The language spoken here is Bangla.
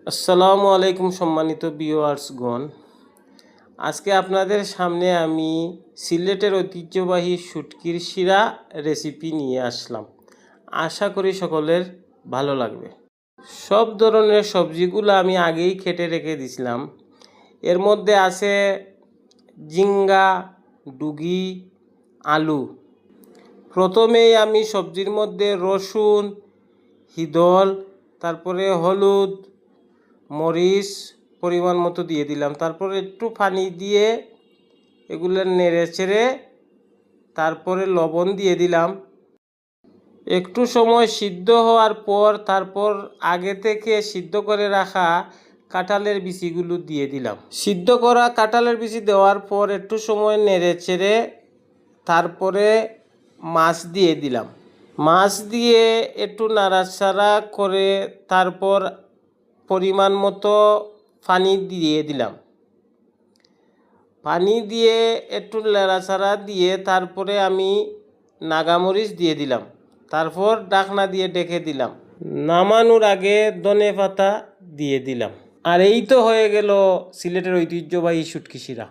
আসসালামু আলাইকুম সম্মানিত ভিউয়ার্সগণ। আজকে আপনাদের সামনে আমি সিলেটের ঐতিহ্যবাহী শুটকির শিরা রেসিপি নিয়ে আসলাম। আশা করি সকলের ভালো লাগবে। সব ধরনের সবজিগুলো আমি আগেই কেটে রেখে দিয়েছিলাম। এর মধ্যে আছে ঝিঙ্গা, ডুগি, আলু। প্রথমেই আমি সবজির মধ্যে রসুন, হিদল, তারপরে হলুদ, মরিচ পরিমাণ মতো দিয়ে দিলাম। তারপরে একটু পানি দিয়ে এগুলো নেড়ে চেড়ে তারপরে লবণ দিয়ে দিলাম। একটু সময় সিদ্ধ হওয়ার পর তারপর আগে থেকে সিদ্ধ করে রাখা কাঁঠালের বিচিগুলো দিয়ে দিলাম। সিদ্ধ করা কাঁঠালের বিচি দেওয়ার পর একটু সময় নেড়ে চেড়ে তারপরে মাছ দিয়ে দিলাম। মাছ দিয়ে একটু নাড়াচাড়া করে তারপর পরিমাণ মতো পানি দিয়ে দিলাম। পানি দিয়ে একটু নাড়াচাড়া দিয়ে তারপরে আমি নাগামরিচ দিয়ে দিলাম। তারপর ঢাকনা দিয়ে ঢেকে দিলাম। নামানোর আগে ধনে পাতা দিয়ে দিলাম। আর এই তো হয়ে গেল সিলেটের ঐতিহ্যবাহী শুটকি শিরা।